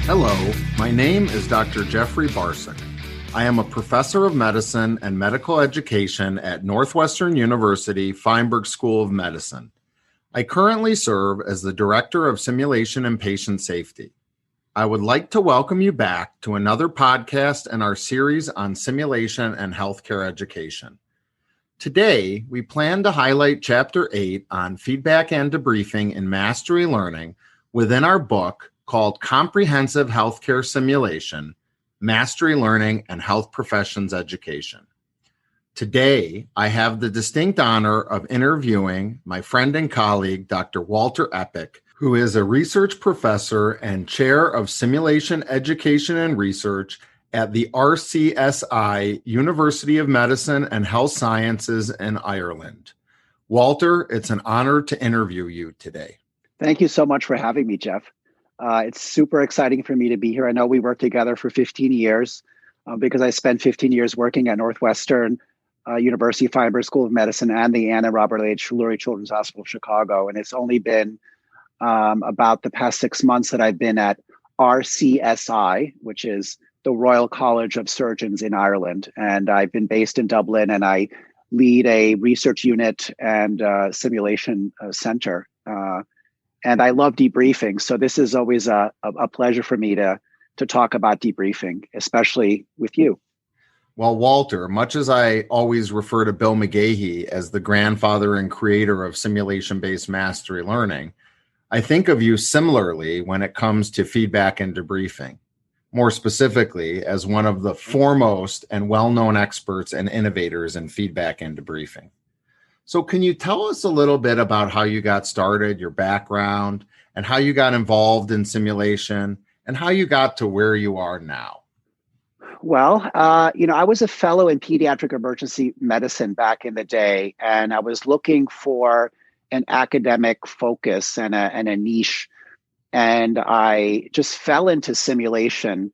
Hello, my name is Dr. Jeffrey Barsuk. I am a professor of medicine and medical education at Northwestern University Feinberg School of Medicine. I currently serve as the Director of Simulation and Patient Safety. I would like to welcome you back to another podcast in our series on simulation and healthcare education. Today, we plan to highlight Chapter 8 on feedback and debriefing in mastery learning within our book called Comprehensive Healthcare Simulation, Mastery Learning and Health Professions Education. Today, I have the distinct honor of interviewing my friend and colleague, Dr. Walter Eppich, who is a research professor and chair of simulation education and research at the RCSI University of Medicine and Health Sciences in Ireland. Walter, it's an honor to interview you today. Thank you so much for having me, Jeff. It's super exciting for me to be here. I know we worked together for 15 years because I spent 15 years working at Northwestern University Feinberg School of Medicine and the Anna Robert H. Lurie Children's Hospital of Chicago. And it's only been about the past 6 months that I've been at RCSI, which is the Royal College of Surgeons in Ireland. And I've been based in Dublin, and I lead a research unit and simulation center. And I love debriefing. So this is always a pleasure for me to talk about debriefing, especially with you. Well, Walter, much as I always refer to Bill McGahey as the grandfather and creator of simulation-based mastery learning, I think of you similarly when it comes to feedback and debriefing, more specifically as one of the foremost and well-known experts and innovators in feedback and debriefing. So can you tell us a little bit about how you got started, your background, and how you got involved in simulation, and how you got to where you are now? Well, I was a fellow in pediatric emergency medicine back in the day, and I was looking for an academic focus and a niche, and I just fell into simulation.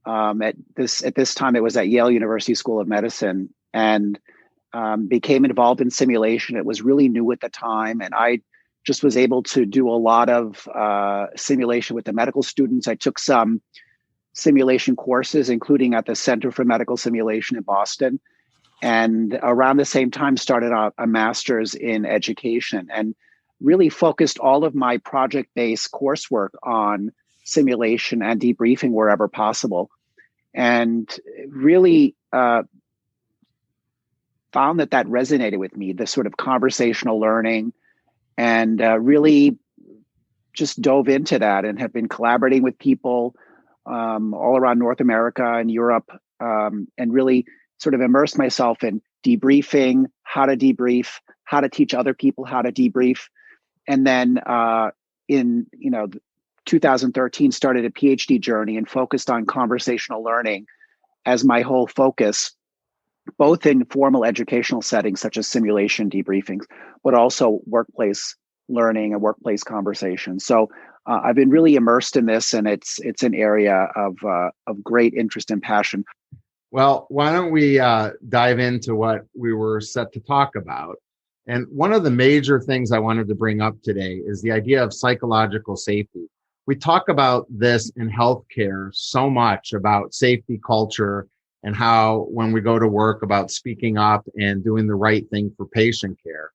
At this time, it was at Yale University School of Medicine, and became involved in simulation. It was really new at the time, and I just was able to do a lot of simulation with the medical students. I took some simulation courses, including at the Center for Medical Simulation in Boston, and around the same time started a master's in education and really focused all of my project-based coursework on simulation and debriefing wherever possible, and really found that resonated with me, the sort of conversational learning, and really just dove into that and have been collaborating with people all around North America and Europe, and really sort of immersed myself in debriefing, how to debrief, how to teach other people how to debrief. And then in 2013, started a PhD journey and focused on conversational learning as my whole focus, both in formal educational settings such as simulation debriefings, but also workplace learning and workplace conversations. So I've been really immersed in this, and it's an area of great interest and passion. Well, why don't we dive into what we were set to talk about? And one of the major things I wanted to bring up today is the idea of psychological safety. We talk about this in healthcare so much, about safety culture, and how when we go to work about speaking up and doing the right thing for patient care.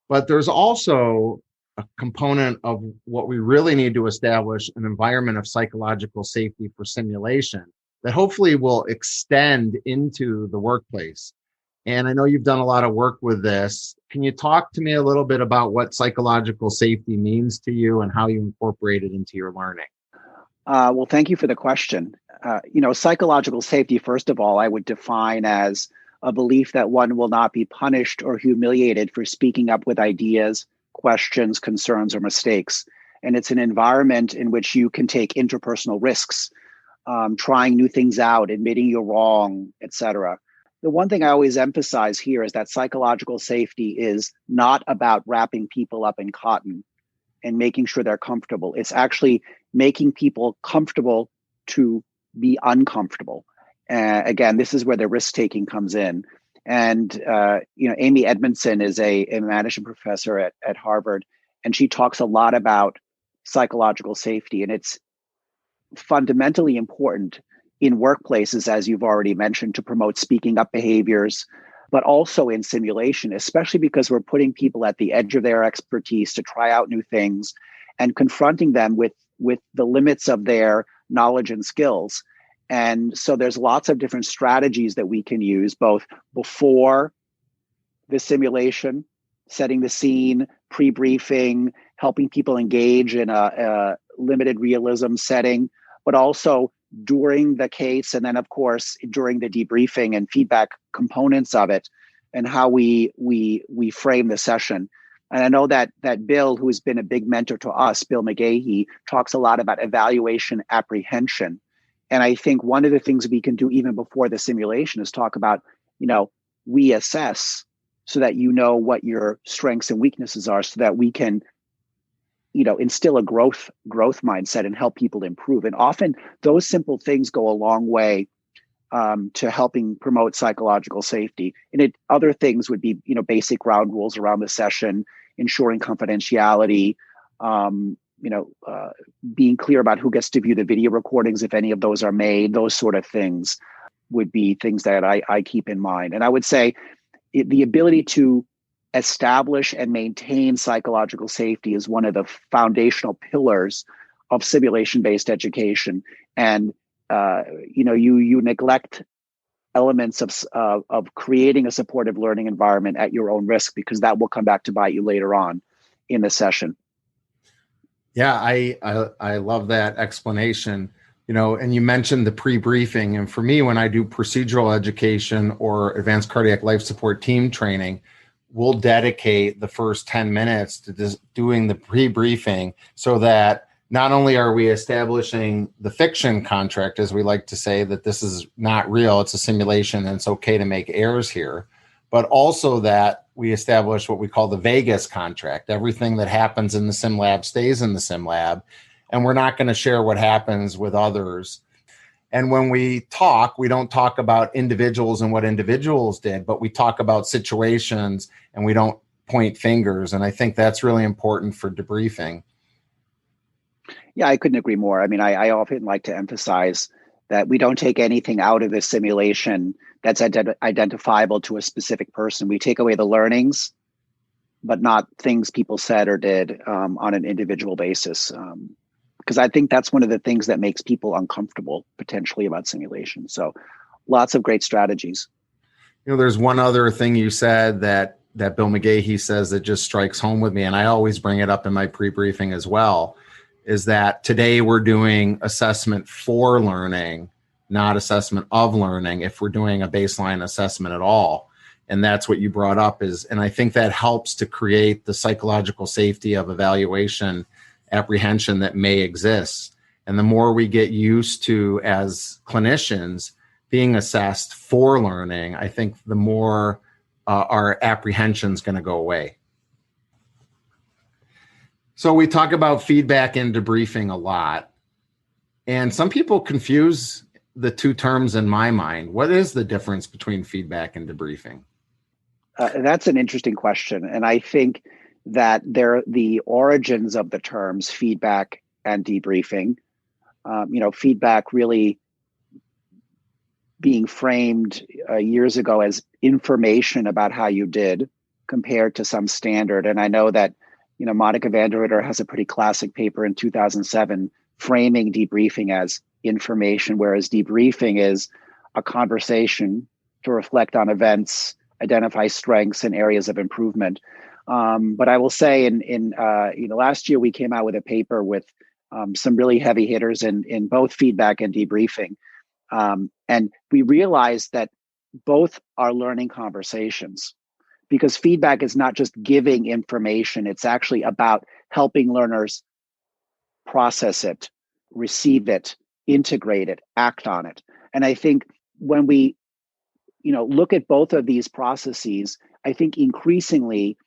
But there's also a component of what we really need to establish, an environment of psychological safety for simulation that hopefully will extend into the workplace. And I know you've done a lot of work with this. Can you talk to me a little bit about what psychological safety means to you and how you incorporate it into your learning? Well, thank you for the question. Psychological safety, first of all, I would define as a belief that one will not be punished or humiliated for speaking up with ideas, questions, concerns, or mistakes. And it's an environment in which you can take interpersonal risks, trying new things out, admitting you're wrong, etc. The one thing I always emphasize here is that psychological safety is not about wrapping people up in cotton and making sure they're comfortable. It's actually making people comfortable to be uncomfortable. Again, this is where the risk-taking comes in. And, Amy Edmondson is a management professor at Harvard, and she talks a lot about psychological safety. And it's fundamentally important in workplaces, as you've already mentioned, to promote speaking up behaviors, but also in simulation, especially because we're putting people at the edge of their expertise to try out new things and confronting them with the limits of their knowledge and skills. And so there's lots of different strategies that we can use, both before the simulation, setting the scene, pre-briefing, helping people engage in a limited realism setting, but also during the case, and then of course during the debriefing and feedback components of it, and how we frame the session. And I know that Bill, who has been a big mentor to us, Bill McGahey, talks a lot about evaluation apprehension. And I think one of the things we can do even before the simulation is talk about, we assess so that you know what your strengths and weaknesses are, so that we can, instill a growth mindset and help people improve. And often those simple things go a long way to helping promote psychological safety. And other things would be, basic ground rules around the session, ensuring confidentiality, being clear about who gets to view the video recordings, if any of those are made. Those sort of things would be things that I keep in mind. And I would say the ability to establish and maintain psychological safety is one of the foundational pillars of simulation-based education. And you neglect elements of creating a supportive learning environment at your own risk, because that will come back to bite you later on in the session. Yeah, I love that explanation. And you mentioned the pre-briefing. And for me, when I do procedural education or advanced cardiac life support team training, we'll dedicate the first 10 minutes to just doing the pre-briefing, so that not only are we establishing the fiction contract, as we like to say, that this is not real, it's a simulation and it's okay to make errors here, but also that we establish what we call the Vegas contract. Everything that happens in the sim lab stays in the sim lab, and we're not going to share what happens with others. And when we talk, we don't talk about individuals and what individuals did, but we talk about situations, and we don't point fingers. And I think that's really important for debriefing. Yeah, I couldn't agree more. I mean, I often like to emphasize that we don't take anything out of the simulation that's identifiable to a specific person. We take away the learnings, but not things people said or did on an individual basis. Because I think that's one of the things that makes people uncomfortable potentially about simulation. So lots of great strategies. There's one other thing you said that Bill McGahey says that just strikes home with me, and I always bring it up in my pre-briefing as well, is that today we're doing assessment for learning, not assessment of learning, if we're doing a baseline assessment at all. And that's what you brought up and I think that helps to create the psychological safety of evaluation apprehension that may exist. And the more we get used to, as clinicians, being assessed for learning, I think the more our apprehension is going to go away. So we talk about feedback and debriefing a lot, and some people confuse the two terms in my mind. What is the difference between feedback and debriefing? That's an interesting question. And I think that the origins of the terms feedback and debriefing, feedback really being framed years ago as information about how you did compared to some standard. And I know that, Monica Vanderritter has a pretty classic paper in 2007 framing debriefing as information, whereas debriefing is a conversation to reflect on events, identify strengths and areas of improvement. But I will say in last year, we came out with a paper with some really heavy hitters in both feedback and debriefing. And we realized that both are learning conversations, because feedback is not just giving information. It's actually about helping learners process it, receive it, integrate it, act on it. And I think when we look at both of these processes, I think increasingly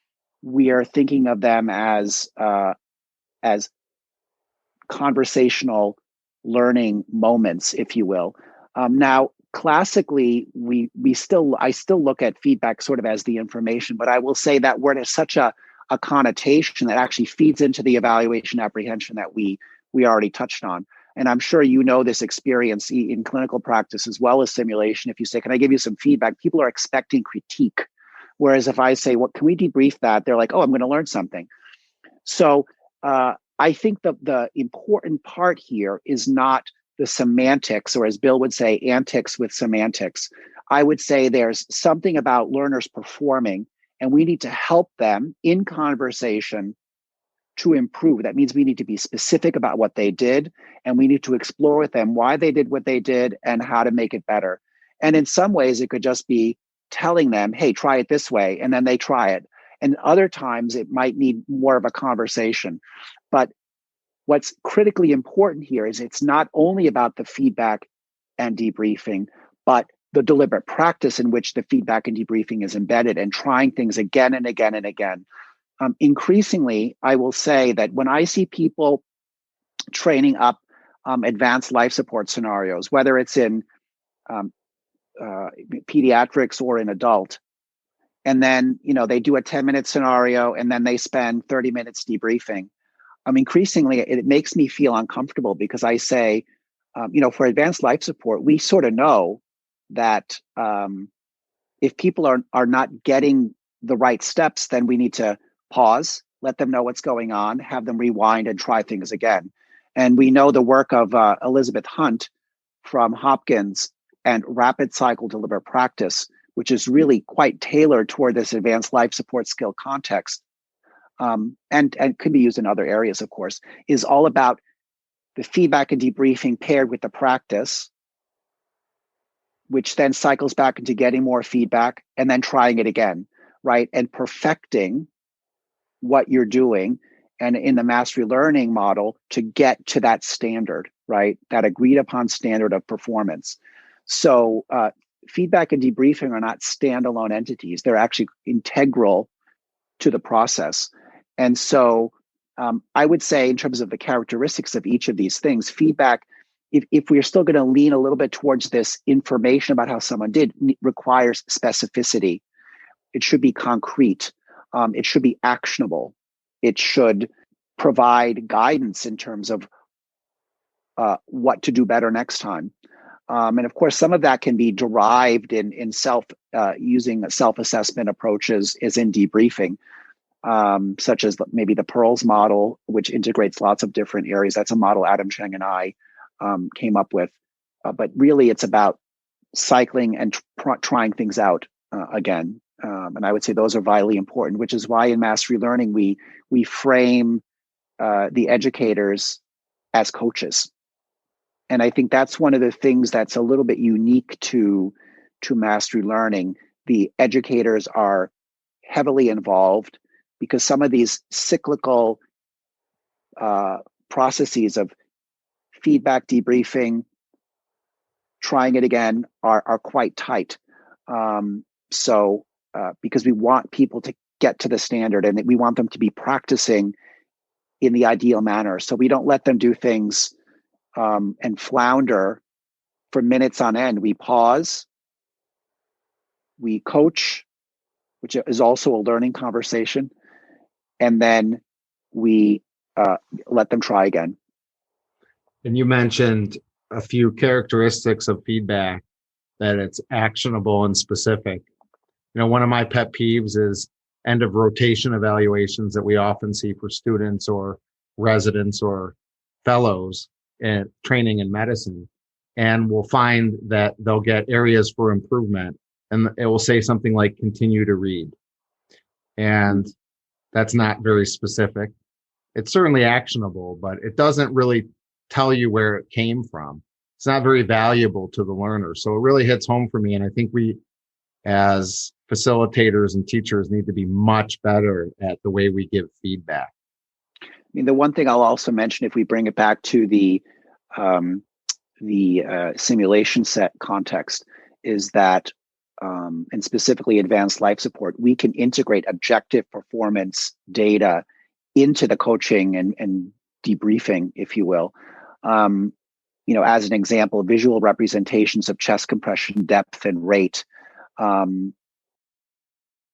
we are thinking of them as conversational learning moments, if you will. Now, classically, I still look at feedback sort of as the information, but I will say that word has such a connotation that actually feeds into the evaluation apprehension that we already touched on. And I'm sure you know this experience in clinical practice as well as simulation. If you say, can I give you some feedback? People are expecting critique. Whereas if I say, can we debrief that? They're like, oh, I'm going to learn something. So I think the important part here is not the semantics, or as Bill would say, antics with semantics. I would say there's something about learners performing, and we need to help them in conversation to improve. That means we need to be specific about what they did, and we need to explore with them why they did what they did and how to make it better. And in some ways, it could just be telling them, hey, try it this way, and then they try it. And other times, it might need more of a conversation. But what's critically important here is it's not only about the feedback and debriefing, but the deliberate practice in which the feedback and debriefing is embedded, and trying things again and again and again. Increasingly, I will say that when I see people training up advanced life support scenarios, whether it's in pediatrics or in adult, and then they do a 10-minute scenario and then they spend 30 minutes debriefing, increasingly it makes me feel uncomfortable, because I say, for advanced life support, we sort of know that if people are not getting the right steps, then we need to pause, let them know what's going on, have them rewind and try things again. And we know the work of Elizabeth Hunt from Hopkins and rapid cycle deliberate practice, which is really quite tailored toward this advanced life support skill context, and can be used in other areas, of course, is all about the feedback and debriefing paired with the practice, which then cycles back into getting more feedback and then trying it again, right? And perfecting what you're doing, and in the mastery learning model, to get to that standard, right? That agreed upon standard of performance. So feedback and debriefing are not standalone entities. They're actually integral to the process. And so I would say, in terms of the characteristics of each of these things, feedback, if we're still going to lean a little bit towards this information about how someone did, requires specificity. It should be concrete. It should be actionable. It should provide guidance in terms of what to do better next time. And of course, some of that can be derived in using self-assessment approaches as in debriefing, such as maybe the Pearls model, which integrates lots of different areas. That's a model Adam Cheng and I came up with. But really, it's about cycling and trying things out again. And I would say those are vitally important, which is why in mastery learning, we frame the educators as coaches. And I think that's one of the things that's a little bit unique to mastery learning. The educators are heavily involved because some of these cyclical processes of feedback, debriefing, trying it again are quite tight. Because we want people to get to the standard, and we want them to be practicing in the ideal manner. So we don't let them do things and flounder for minutes on end. We pause, we coach, which is also a learning conversation, and then we let them try again. And you mentioned a few characteristics of feedback, that it's actionable and specific. One of my pet peeves is end of rotation evaluations that we often see for students or residents or fellows in training in medicine. And we'll find that they'll get areas for improvement, and it will say something like continue to read. And that's not very specific. It's certainly actionable, but it doesn't really tell you where it came from. It's not very valuable to the learner. So it really hits home for me. And I think we, as facilitators and teachers, need to be much better at the way we give feedback. I mean, the one thing I'll also mention, if we bring it back to the simulation set context, is that, and specifically advanced life support, we can integrate objective performance data into the coaching and debriefing, if you will. As an example, visual representations of chest compression depth and rate